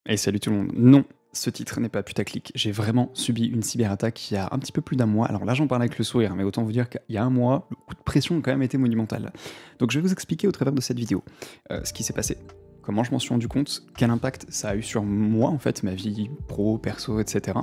Et salut tout le monde. Non, ce titre n'est pas putaclic. J'ai vraiment subi une cyberattaque il y a un petit peu plus d'un mois. Alors là, j'en parle avec le sourire, mais autant vous dire qu'il y a un mois, le coup de pression a quand même été monumental. Donc je vais vous expliquer au travers de cette vidéo ce qui s'est passé, comment je m'en suis rendu compte, quel impact ça a eu sur moi, en fait, ma vie pro, perso, etc.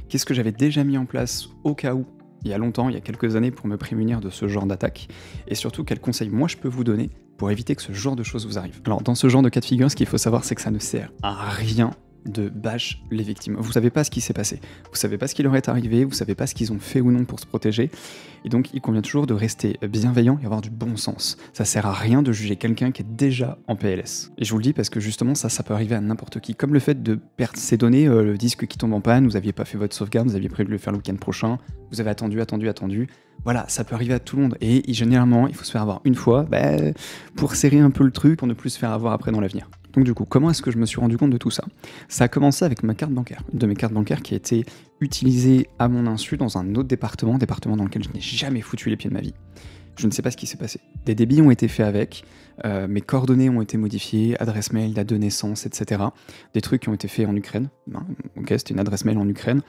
Qu'est-ce que j'avais déjà mis en place au cas où, il y a longtemps, il y a quelques années, pour me prémunir de ce genre d'attaque, et surtout quels conseils moi je peux vous donner pour éviter que ce genre de choses vous arrive. Alors dans ce genre de cas de figure, ce qu'il faut savoir, c'est que ça ne sert à rien de bash les victimes. Vous savez pas ce qui s'est passé, vous savez pas ce qui leur est arrivé, vous savez pas ce qu'ils ont fait ou non pour se protéger, et donc il convient toujours de rester bienveillant et avoir du bon sens. Ça sert à rien de juger quelqu'un qui est déjà en PLS. Et je vous le dis parce que justement ça peut arriver à n'importe qui. Comme le fait de perdre ses données, le disque qui tombe en panne, vous aviez pas fait votre sauvegarde, vous aviez prévu de le faire le week-end prochain, vous avez attendu. Voilà, ça peut arriver à tout le monde. Et généralement, il faut se faire avoir une fois pour serrer un peu le truc, pour ne plus se faire avoir après dans l'avenir. Donc du coup, comment est-ce que je me suis rendu compte de tout ça? Ça a commencé avec ma carte bancaire, une de mes cartes bancaires qui a été utilisée à mon insu dans un autre département dans lequel je n'ai jamais foutu les pieds de ma vie. Je ne sais pas ce qui s'est passé. Des débits ont été faits avec, mes coordonnées ont été modifiées, adresse mail, date de naissance, etc. Des trucs qui ont été faits en Ukraine. Ok, c'était une adresse mail en Ukraine.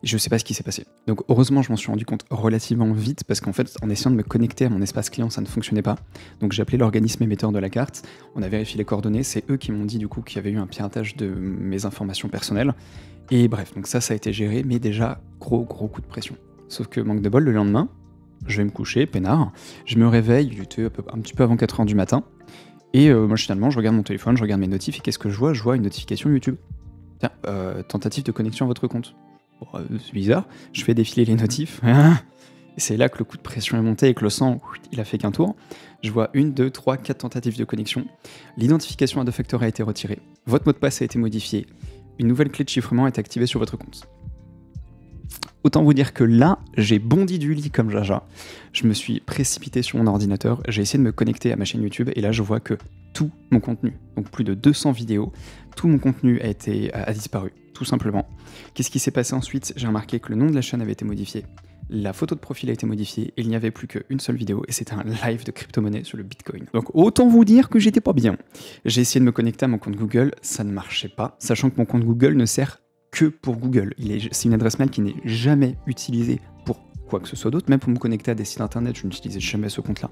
Et je ne sais pas ce qui s'est passé. Donc heureusement, je m'en suis rendu compte relativement vite, parce qu'en fait, en essayant de me connecter à mon espace client, ça ne fonctionnait pas. Donc j'ai appelé l'organisme émetteur de la carte, on a vérifié les coordonnées, c'est eux qui m'ont dit du coup qu'il y avait eu un piratage de mes informations personnelles. Et bref, donc ça a été géré, mais déjà, gros coup de pression. Sauf que manque de bol, le lendemain, je vais me coucher, peinard, je me réveille, il était un petit peu avant 4h du matin, et machinalement, je regarde mon téléphone, je regarde mes notifs, et qu'est-ce que je vois? Je vois une notification YouTube. Tiens, tentative de connexion à votre compte. Bon, c'est bizarre, je fais défiler les notifs, et c'est là que le coup de pression est monté et que le sang, il a fait qu'un tour. Je vois 1, 2, 3, 4 tentatives de connexion, l'identification à deux facteurs a été retirée, votre mot de passe a été modifié, une nouvelle clé de chiffrement est activée sur votre compte. Autant vous dire que là, j'ai bondi du lit comme Jaja, je me suis précipité sur mon ordinateur, j'ai essayé de me connecter à ma chaîne YouTube, et là je vois que tout mon contenu, donc plus de 200 vidéos, tout mon contenu a disparu, tout simplement. Qu'est-ce qui s'est passé ensuite? J'ai remarqué que le nom de la chaîne avait été modifié, la photo de profil a été modifiée, et il n'y avait plus qu'une seule vidéo, et c'était un live de crypto-monnaie sur le Bitcoin. Donc autant vous dire que j'étais pas bien. J'ai essayé de me connecter à mon compte Google, ça ne marchait pas, sachant que mon compte Google ne sert que pour Google. C'est une adresse mail qui n'est jamais utilisée pour quoi que ce soit d'autre, même pour me connecter à des sites internet, je n'utilisais jamais ce compte-là.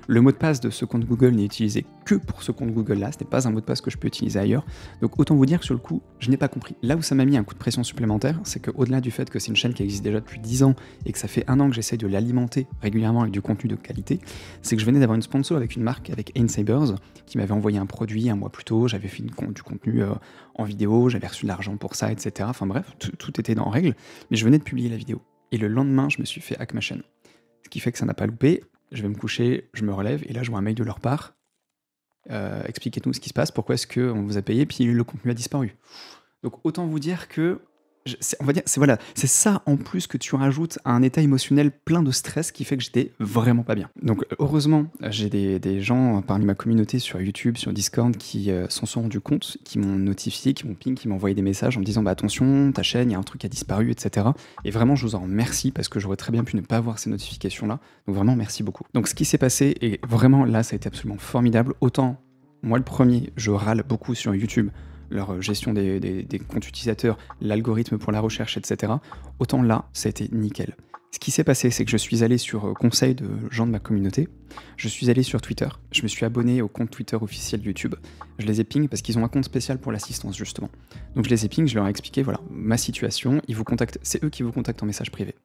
Le mot de passe de ce compte Google n'est utilisé que pour ce compte Google-là, ce n'est pas un mot de passe que je peux utiliser ailleurs, donc autant vous dire que sur le coup, je n'ai pas compris. Là où ça m'a mis un coup de pression supplémentaire, c'est qu'au-delà du fait que c'est une chaîne qui existe déjà depuis 10 ans et que ça fait 1 an que j'essaye de l'alimenter régulièrement avec du contenu de qualité, c'est que je venais d'avoir une sponsor avec une marque, avec Ainsabers, qui m'avait envoyé un produit un mois plus tôt, j'avais fait du contenu en vidéo, j'avais reçu de l'argent pour ça, etc. Enfin bref, tout était en règle, mais je venais de publier la vidéo. Et le lendemain, je me suis fait hack ma chaîne. Ce qui fait que ça n'a pas loupé, je vais me coucher, je me relève, et là je vois un mail de leur part. Expliquez-nous ce qui se passe, pourquoi est-ce qu'on vous a payé, puis le contenu a disparu. Donc autant vous dire que, c'est ça en plus que tu rajoutes à un état émotionnel plein de stress qui fait que j'étais vraiment pas bien. Donc heureusement, j'ai des gens parmi ma communauté sur YouTube, sur Discord qui s'en sont rendus compte, qui m'ont notifié, qui m'ont ping, qui m'ont envoyé des messages en me disant attention, ta chaîne, il y a un truc qui a disparu, etc. Et vraiment, je vous en remercie parce que j'aurais très bien pu ne pas avoir ces notifications-là. Donc vraiment, merci beaucoup. Donc ce qui s'est passé, et vraiment là, ça a été absolument formidable. Autant, moi le premier, je râle beaucoup sur YouTube, leur gestion des comptes utilisateurs, l'algorithme pour la recherche, etc. Autant là, ça a été nickel. Ce qui s'est passé, c'est que je suis allé sur conseil de gens de ma communauté, je suis allé sur Twitter, je me suis abonné au compte Twitter officiel de YouTube, je les ai ping parce qu'ils ont un compte spécial pour l'assistance justement. Donc je les ai ping, je leur ai expliqué voilà, ma situation, ils vous contactent, c'est eux qui vous contactent en message privé.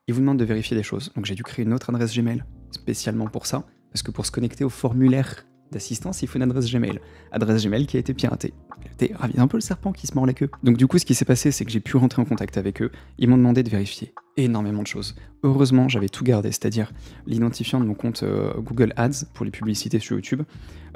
Ils vous demandent de vérifier des choses, donc j'ai dû créer une autre adresse Gmail spécialement pour ça, parce que pour se connecter au formulaire d'assistance, il faut une adresse Gmail qui a été piratée. J'étais ravi, un peu le serpent qui se mord la queue. Donc du coup, ce qui s'est passé, c'est que j'ai pu rentrer en contact avec eux, ils m'ont demandé de vérifier énormément de choses. Heureusement, j'avais tout gardé, c'est-à-dire l'identifiant de mon compte Google Ads pour les publicités sur YouTube,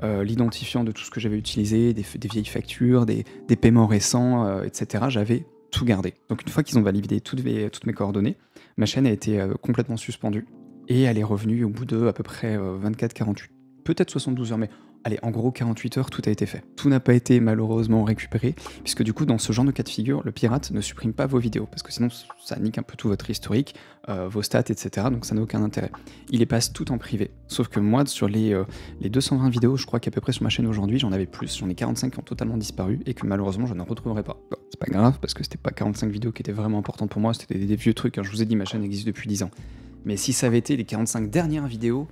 l'identifiant de tout ce que j'avais utilisé, des vieilles factures, des paiements récents, etc. J'avais tout gardé. Donc une fois qu'ils ont validé toutes mes coordonnées, ma chaîne a été complètement suspendue et elle est revenue au bout de à peu près 24-48, peut-être 72 heures, mais allez, en gros 48 heures, tout a été fait. Tout n'a pas été malheureusement récupéré, puisque du coup, dans ce genre de cas de figure, le pirate ne supprime pas vos vidéos, parce que sinon, ça nique un peu tout votre historique, vos stats, etc., donc ça n'a aucun intérêt. Il les passe tout en privé. Sauf que moi, sur les 220 vidéos, je crois qu'à peu près sur ma chaîne aujourd'hui, j'en avais plus. J'en ai 45 qui ont totalement disparu, et que malheureusement, je ne retrouverai pas. Bon, c'est pas grave, parce que c'était pas 45 vidéos qui étaient vraiment importantes pour moi, c'était des vieux trucs, hein. Je vous ai dit, ma chaîne existe depuis 10 ans. Mais si ça avait été les 45 dernières vidéos,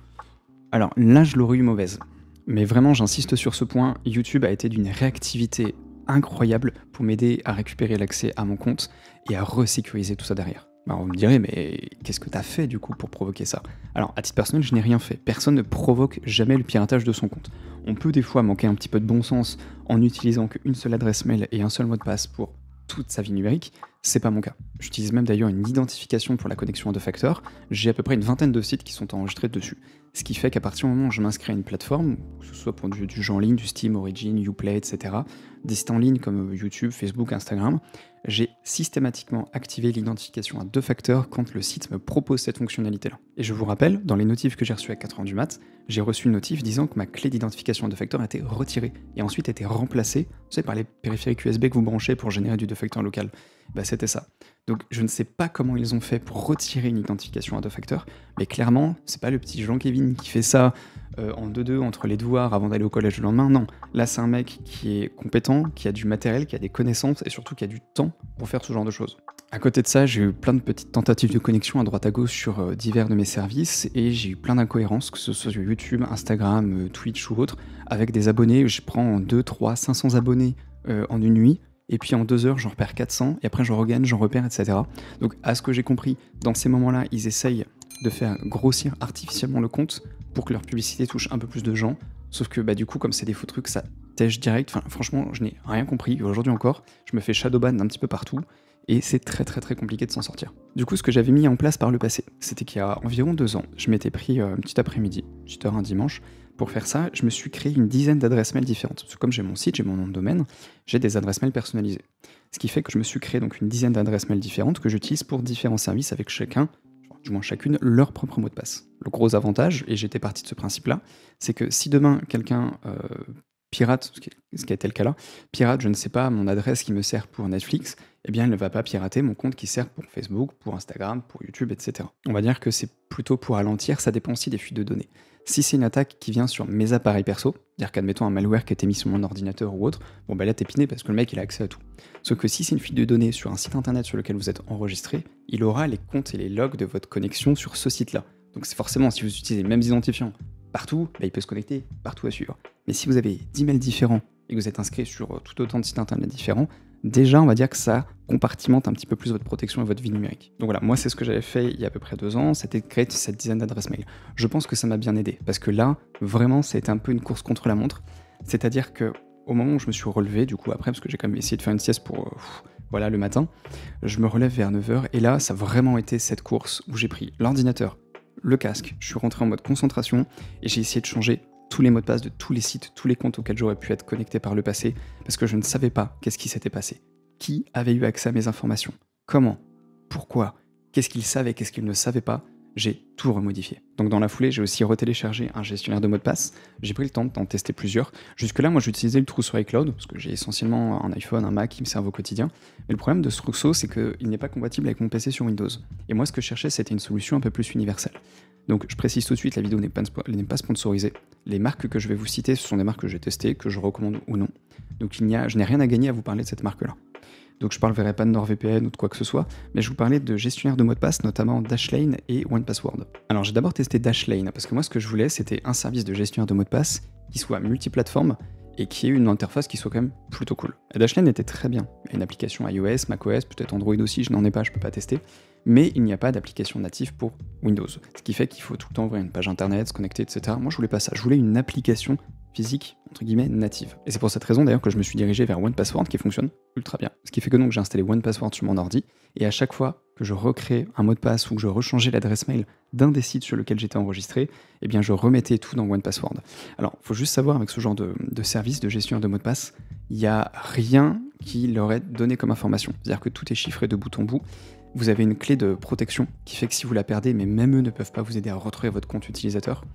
alors là, je l'aurais eu mauvaise. Mais vraiment, j'insiste sur ce point, YouTube a été d'une réactivité incroyable pour m'aider à récupérer l'accès à mon compte et à resécuriser tout ça derrière. Alors vous me direz, mais qu'est-ce que t'as fait du coup pour provoquer ça? Alors à titre personnel, je n'ai rien fait. Personne ne provoque jamais le piratage de son compte. On peut des fois manquer un petit peu de bon sens en utilisant qu'une seule adresse mail et un seul mot de passe pour toute sa vie numérique. C'est pas mon cas. J'utilise même d'ailleurs une identification pour la connexion à deux facteurs. J'ai à peu près une vingtaine de sites qui sont enregistrés dessus. Ce qui fait qu'à partir du moment où je m'inscris à une plateforme, que ce soit pour du jeu en ligne, du Steam, Origin, Uplay, etc., des sites en ligne comme YouTube, Facebook, Instagram, j'ai systématiquement activé l'identification à deux facteurs quand le site me propose cette fonctionnalité-là. Et je vous rappelle, dans les notifs que j'ai reçus à 4h du mat, j'ai reçu une notif disant que ma clé d'identification à deux facteurs a été retirée et ensuite a été remplacée, vous savez, par les périphériques USB que vous branchez pour générer du deux facteurs local. Bah c'était ça. Donc je ne sais pas comment ils ont fait pour retirer une identification à deux facteurs, mais clairement, c'est pas le petit Jean-Kévin qui fait ça en 2-2 entre les devoirs avant d'aller au collège le lendemain, non. Là c'est un mec qui est compétent, qui a du matériel, qui a des connaissances et surtout qui a du temps pour faire ce genre de choses. À côté de ça, j'ai eu plein de petites tentatives de connexion à droite à gauche sur divers de mes services et j'ai eu plein d'incohérences, que ce soit sur YouTube, Instagram, Twitch ou autre, avec des abonnés. Je prends 2, 3, 500 abonnés en une nuit. Et puis en 2 heures, j'en repère 400, et après j'en regagne, j'en repère, etc. Donc à ce que j'ai compris, dans ces moments-là, ils essayent de faire grossir artificiellement le compte pour que leur publicité touche un peu plus de gens. Sauf que bah, du coup, comme c'est des faux trucs, ça tèche direct. Enfin, franchement, je n'ai rien compris. Aujourd'hui encore, je me fais shadowban d'un petit peu partout, et c'est très très très compliqué de s'en sortir. Du coup, ce que j'avais mis en place par le passé, c'était qu'il y a environ 2 ans, je m'étais pris une petite après-midi, petite heure un dimanche. Pour faire ça, je me suis créé une dizaine d'adresses mail différentes. Parce que comme j'ai mon site, j'ai mon nom de domaine, j'ai des adresses mail personnalisées. Ce qui fait que je me suis créé donc une dizaine d'adresses mail différentes que j'utilise pour différents services avec chacun, du moins chacune, leur propre mot de passe. Le gros avantage, et j'étais parti de ce principe-là, c'est que si demain quelqu'un pirate, ce qui a été le cas là, pirate, je ne sais pas, mon adresse qui me sert pour Netflix, eh bien elle ne va pas pirater mon compte qui sert pour Facebook, pour Instagram, pour YouTube, etc. On va dire que c'est plutôt pour ralentir, ça dépend aussi des fuites de données. Si c'est une attaque qui vient sur mes appareils perso, c'est-à-dire qu'admettons un malware qui a été mis sur mon ordinateur ou autre, bon bah là t'es piné parce que le mec il a accès à tout. Sauf que si c'est une fuite de données sur un site internet sur lequel vous êtes enregistré, il aura les comptes et les logs de votre connexion sur ce site-là. Donc c'est forcément, si vous utilisez les mêmes identifiants partout, bah il peut se connecter partout à suivre. Mais si vous avez 10 mails différents et que vous êtes inscrit sur tout autant de sites internet différents, déjà on va dire que ça compartimente un petit peu plus votre protection et votre vie numérique. Donc voilà, moi c'est ce que j'avais fait il y a à peu près 2 ans, c'était de créer cette dizaine d'adresses mail. Je pense que ça m'a bien aidé, parce que là, vraiment, ça a été un peu une course contre la montre. C'est-à-dire que au moment où je me suis relevé, du coup après, parce que j'ai quand même essayé de faire une sieste pour voilà, le matin, je me relève vers 9h, et là, ça a vraiment été cette course où j'ai pris l'ordinateur, le casque, je suis rentré en mode concentration, et j'ai essayé de changer tous les mots de passe de tous les sites, tous les comptes auxquels j'aurais pu être connecté par le passé, parce que je ne savais pas qu'est-ce qui s'était passé. Qui avait eu accès à mes informations? Comment? Pourquoi? Qu'est-ce qu'il savait? Qu'est-ce qu'il ne savait pas? J'ai tout remodifié. Donc dans la foulée, j'ai aussi retéléchargé un gestionnaire de mots de passe. J'ai pris le temps d'en tester plusieurs. Jusque-là, moi, j'utilisais le trousseau iCloud, parce que j'ai essentiellement un iPhone, un Mac qui me servent au quotidien. Mais le problème de ce trousseau, c'est qu'il n'est pas compatible avec mon PC sur Windows. Et moi, ce que je cherchais, c'était une solution un peu plus universelle. Donc je précise tout de suite, la vidéo n'est pas sponsorisée. Les marques que je vais vous citer, ce sont des marques que j'ai testées, que je recommande ou non. Donc je n'ai rien à gagner à vous parler de cette marque-là. Donc je ne parlerai pas de NordVPN ou de quoi que ce soit, mais je vous parlais de gestionnaire de mots de passe, notamment Dashlane et 1Password. Alors j'ai d'abord testé Dashlane, parce que moi ce que je voulais, c'était un service de gestionnaire de mots de passe qui soit multiplateforme et qui ait une interface qui soit quand même plutôt cool. Et Dashlane était très bien. Il y a une application iOS, macOS, peut-être Android aussi, je n'en ai pas, je peux pas tester. Mais il n'y a pas d'application native pour Windows. Ce qui fait qu'il faut tout le temps ouvrir une page internet, se connecter, etc. Moi je voulais pas ça, je voulais une application physique, entre guillemets, native. Et c'est pour cette raison d'ailleurs que je me suis dirigé vers 1Password qui fonctionne ultra bien. Ce qui fait que donc j'ai installé 1Password sur mon ordi, et à chaque fois que je recrée un mot de passe ou que je rechangeais l'adresse mail d'un des sites sur lequel j'étais enregistré, eh bien je remettais tout dans 1Password. Alors, il faut juste savoir, avec ce genre de service de gestion de mots de passe, il n'y a rien qui leur est donné comme information. C'est-à-dire que tout est chiffré de bout en bout. Vous avez une clé de protection qui fait que si vous la perdez, mais même eux ne peuvent pas vous aider à retrouver votre compte utilisateur.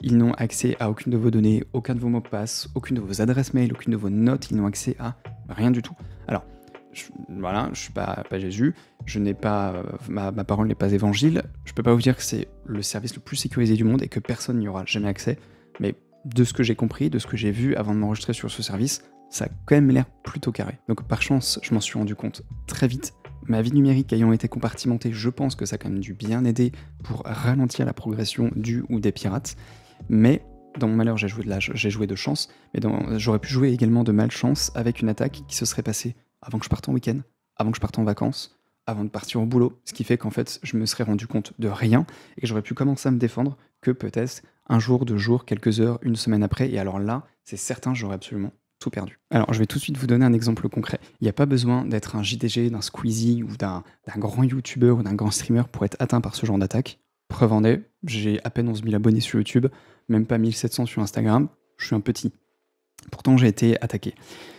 Ils n'ont accès à aucune de vos données, aucun de vos mots de passe, aucune de vos adresses mail, aucune de vos notes, ils n'ont accès à rien du tout. Alors, voilà, je suis pas Jésus, je n'ai pas, ma parole n'est pas évangile, je peux pas vous dire que c'est le service le plus sécurisé du monde et que personne n'y aura jamais accès, mais de ce que j'ai compris, de ce que j'ai vu avant de m'enregistrer sur ce service, ça a quand même l'air plutôt carré. Donc par chance, je m'en suis rendu compte très vite. Ma vie numérique ayant été compartimentée, je pense que ça a quand même dû bien aider pour ralentir la progression du ou des pirates. Mais dans mon malheur, j'ai joué de chance, mais j'aurais pu jouer également de malchance avec une attaque qui se serait passée avant que je parte en week-end, avant que je parte en vacances, avant de partir au boulot, ce qui fait qu'en fait, je me serais rendu compte de rien et que j'aurais pu commencer à me défendre que peut-être un jour, 2 jours, quelques heures, une semaine après, et alors là, c'est certain, j'aurais absolument tout perdu. Alors, je vais tout de suite vous donner un exemple concret. Il n'y a pas besoin d'être un JDG, d'un Squeezie ou d'un grand YouTuber ou d'un grand streamer pour être atteint par ce genre d'attaque. Preuve en est, j'ai à peine 11 000 abonnés sur YouTube, même pas 1700 sur Instagram, je suis un petit. Pourtant, j'ai été attaqué.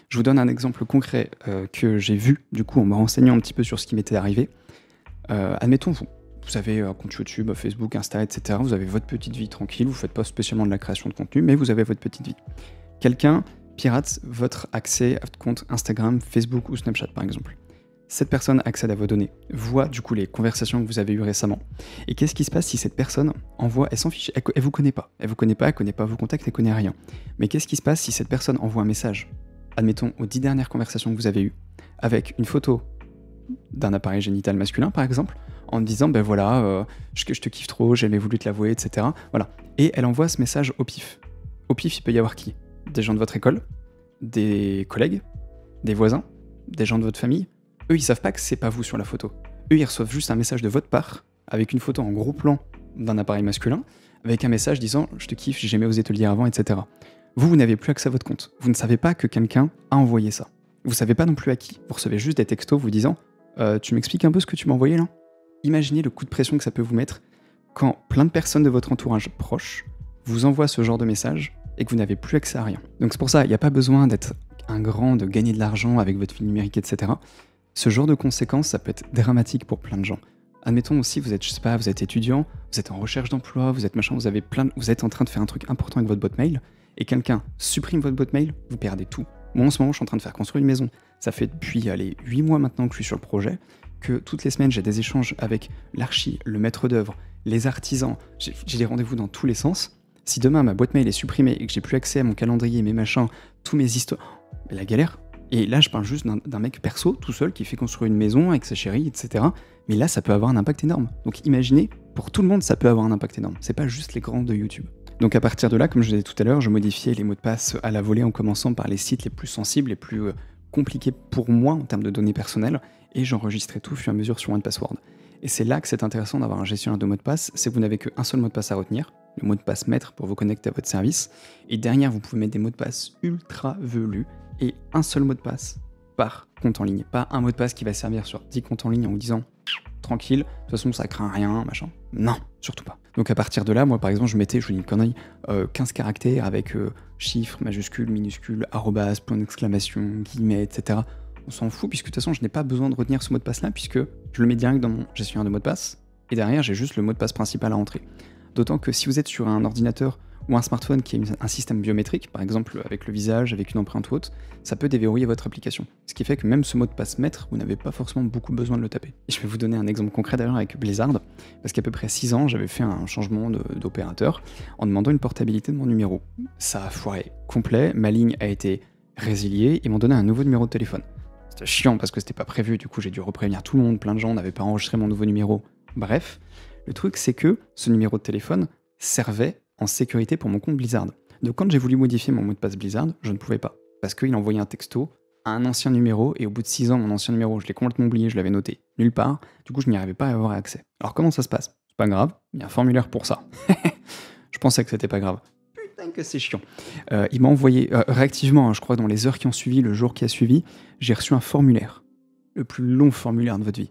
Je vous donne un exemple concret que j'ai vu, du coup, en me renseignant un petit peu sur ce qui m'était arrivé. Admettons, vous avez un compte YouTube, Facebook, Insta, etc. Vous avez votre petite vie tranquille, vous ne faites pas spécialement de la création de contenu, mais vous avez votre petite vie. Quelqu'un pirate votre accès à votre compte Instagram, Facebook ou Snapchat, par exemple. Cette personne accède à vos données, voit du coup les conversations que vous avez eues récemment. Et qu'est-ce qui se passe si cette personne envoie, elle s'en fiche, elle vous connaît pas, elle connaît pas vos contacts, elle connaît rien. Mais qu'est-ce qui se passe si cette personne envoie un message, admettons aux 10 dernières conversations que vous avez eues, avec une photo d'un appareil génital masculin par exemple, en disant ben voilà, je te kiffe trop, j'ai jamais voulu te l'avouer, etc. Voilà. Et elle envoie ce message au pif. Au pif, il peut y avoir qui? Des gens de votre école, des collègues, des voisins, des gens de votre famille. Eux, ils savent pas que c'est pas vous sur la photo. Eux, ils reçoivent juste un message de votre part, avec une photo en gros plan d'un appareil masculin, avec un message disant « je te kiffe, j'ai jamais osé te le dire avant, etc. » Vous n'avez plus accès à votre compte. Vous ne savez pas que quelqu'un a envoyé ça. Vous savez pas non plus à qui. Vous recevez juste des textos vous disant « tu m'expliques un peu ce que tu m'as envoyé là ?» Imaginez le coup de pression que ça peut vous mettre quand plein de personnes de votre entourage proche vous envoient ce genre de message et que vous n'avez plus accès à rien. Donc c'est pour ça, il n'y a pas besoin d'être un grand, de gagner de l'argent avec votre vie numérique, etc. Ce genre de conséquences, ça peut être dramatique pour plein de gens. Admettons aussi, vous êtes, je sais pas, vous êtes étudiant, vous êtes en recherche d'emploi, vous êtes machin, vous êtes en train de faire un truc important avec votre boîte mail, et quelqu'un supprime votre boîte mail, vous perdez tout. Moi en ce moment, je suis en train de faire construire une maison. Ça fait depuis 8 mois maintenant que je suis sur le projet, que toutes les semaines j'ai des échanges avec l'archi, le maître d'œuvre, les artisans, j'ai des rendez-vous dans tous les sens. Si demain ma boîte mail est supprimée et que j'ai plus accès à mon calendrier, mes machins, tous mes histoires, la galère. Et là je parle juste d'un mec perso, tout seul, qui fait construire une maison avec sa chérie, etc. Mais là ça peut avoir un impact énorme. Donc imaginez, pour tout le monde ça peut avoir un impact énorme. C'est pas juste les grands de YouTube. Donc à partir de là, comme je disais tout à l'heure, je modifiais les mots de passe à la volée en commençant par les sites les plus sensibles, les plus compliqués pour moi en termes de données personnelles, et j'enregistrais tout au fur et à mesure sur OnePassword. Et c'est là que c'est intéressant d'avoir un gestionnaire de mots de passe, c'est que vous n'avez qu'un seul mot de passe à retenir, le mot de passe maître pour vous connecter à votre service, et derrière vous pouvez mettre des mots de passe ultra velus, et un seul mot de passe par compte en ligne. Pas un mot de passe qui va servir sur 10 comptes en ligne en vous disant tranquille, de toute façon ça craint rien, machin. Non, surtout pas. Donc à partir de là, moi par exemple, je vous dis une connerie, 15 caractères avec chiffres, majuscules, minuscules, arrobas, point d'exclamation, guillemets, etc. On s'en fout, puisque de toute façon je n'ai pas besoin de retenir ce mot de passe là, puisque je le mets direct dans mon gestionnaire de mot de passe, et derrière j'ai juste le mot de passe principal à entrer. D'autant que si vous êtes sur un ordinateur ou un smartphone qui a un système biométrique, par exemple avec le visage, avec une empreinte ou autre, ça peut déverrouiller votre application. Ce qui fait que même ce mot de passe maître, vous n'avez pas forcément beaucoup besoin de le taper. Et je vais vous donner un exemple concret d'ailleurs avec Blizzard, parce qu'à peu près 6 ans, j'avais fait un changement d'opérateur en demandant une portabilité de mon numéro. Ça a foiré complet, ma ligne a été résiliée, ils m'ont donné un nouveau numéro de téléphone. C'était chiant parce que c'était pas prévu, du coup j'ai dû reprévenir tout le monde, plein de gens n'avaient pas enregistré mon nouveau numéro. Bref, le truc c'est que ce numéro de téléphone servait en sécurité pour mon compte Blizzard. Donc quand j'ai voulu modifier mon mot de passe Blizzard, je ne pouvais pas. Parce qu'il envoyait un texto à un ancien numéro, et au bout de 6 ans, mon ancien numéro, je l'ai complètement oublié, je l'avais noté nulle part, du coup je n'y arrivais pas à avoir accès. Alors comment ça se passe? C'est pas grave, il y a un formulaire pour ça. Je pensais que c'était pas grave. Putain que c'est chiant. Il m'a envoyé, réactivement, hein, je crois dans les heures qui ont suivi, le jour qui a suivi, j'ai reçu un formulaire. Le plus long formulaire de votre vie.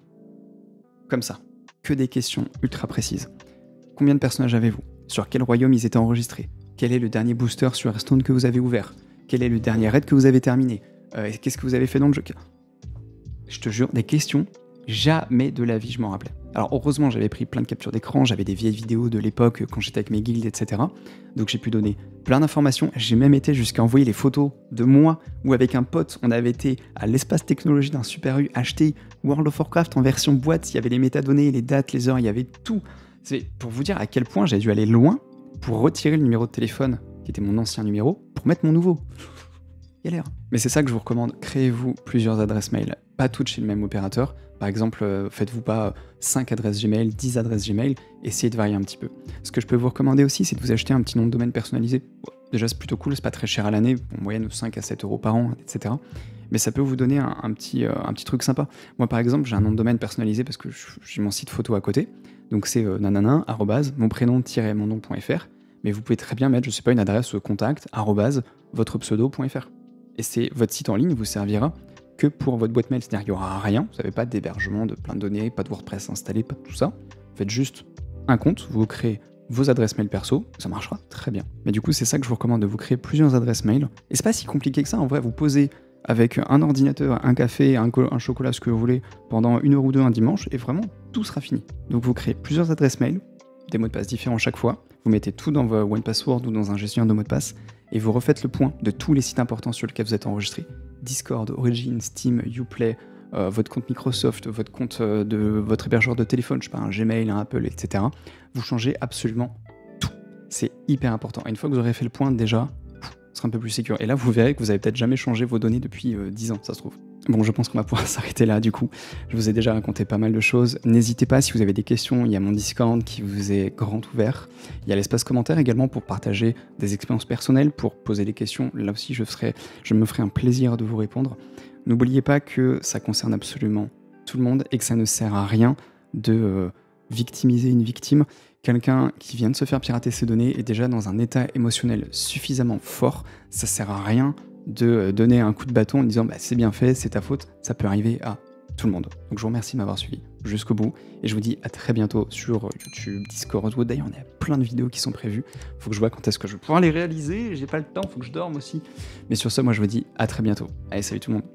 Comme ça. Que des questions ultra précises. Combien de personnages avez-vous? Sur quel royaume ils étaient enregistrés? Quel est le dernier booster sur Hearthstone que vous avez ouvert? Quel est le dernier raid que vous avez terminé? Qu'est-ce que vous avez fait dans le jeu? Je te jure, des questions, jamais de la vie je m'en rappelais. Alors heureusement, j'avais pris plein de captures d'écran, j'avais des vieilles vidéos de l'époque quand j'étais avec mes guildes, etc. Donc j'ai pu donner plein d'informations. J'ai même été jusqu'à envoyer les photos de moi où avec un pote, on avait été à l'espace technologie d'un Super U acheter World of Warcraft en version boîte. Il y avait les métadonnées, les dates, les heures, il y avait tout. C'est pour vous dire à quel point j'ai dû aller loin pour retirer le numéro de téléphone qui était mon ancien numéro pour mettre mon nouveau. Galère. Mais c'est ça que je vous recommande, créez-vous plusieurs adresses mail, pas toutes chez le même opérateur. Par exemple, faites-vous pas 5 adresses Gmail, 10 adresses Gmail, essayez de varier un petit peu. Ce que je peux vous recommander aussi, c'est de vous acheter un petit nom de domaine personnalisé. Déjà, c'est plutôt cool, c'est pas très cher à l'année, en moyenne 5 à 7 euros par an, etc. Mais ça peut vous donner un petit truc sympa. Moi, par exemple, j'ai un nom de domaine personnalisé parce que j'ai mon site photo à côté. Donc c'est nanana, mon prénom-monnom.fr. Mais vous pouvez très bien mettre, je sais pas, une adresse contact, @votrePseudo.fr. Et c'est votre site en ligne vous servira que pour votre boîte mail, c'est-à-dire qu'il n'y aura rien, vous n'avez pas d'hébergement de plein de données, pas de WordPress installé, pas de tout ça. Vous faites juste un compte, vous créez vos adresses mail perso, ça marchera très bien. Mais du coup, c'est ça que je vous recommande, de vous créer plusieurs adresses mail. Et c'est pas si compliqué que ça, en vrai, vous posez avec un ordinateur, un café, un chocolat, ce que vous voulez, pendant 1 heure ou 2 un dimanche, et vraiment, tout sera fini. Donc vous créez plusieurs adresses mail, des mots de passe différents chaque fois, vous mettez tout dans votre OnePassword ou dans un gestionnaire de mots de passe, et vous refaites le point de tous les sites importants sur lesquels vous êtes enregistré. Discord, Origin, Steam, Uplay, votre compte Microsoft, votre compte de votre hébergeur de téléphone, je sais pas, un Gmail, un Apple, etc. Vous changez absolument tout. C'est hyper important. Et une fois que vous aurez fait le point, déjà, ce sera un peu plus sécure. Et là, vous verrez que vous avez peut-être jamais changé vos données depuis 10 ans, ça se trouve. Bon, je pense qu'on va pouvoir s'arrêter là, du coup. Je vous ai déjà raconté pas mal de choses. N'hésitez pas, si vous avez des questions, il y a mon Discord qui vous est grand ouvert. Il y a l'espace commentaire également pour partager des expériences personnelles, pour poser des questions. Là aussi, je me ferai un plaisir de vous répondre. N'oubliez pas que ça concerne absolument tout le monde et que ça ne sert à rien de victimiser une victime. Quelqu'un qui vient de se faire pirater ses données est déjà dans un état émotionnel suffisamment fort. Ça sert à rien de donner un coup de bâton en disant bah, c'est bien fait, c'est ta faute. Ça peut arriver à tout le monde. Donc je vous remercie de m'avoir suivi jusqu'au bout et je vous dis à très bientôt sur YouTube, Discord ou d'ailleurs on a plein de vidéos qui sont prévues. Faut que je vois quand est-ce que je vais pouvoir les réaliser. J'ai pas le temps, faut que je dorme aussi. Mais sur ce, moi je vous dis à très bientôt. Allez, salut tout le monde.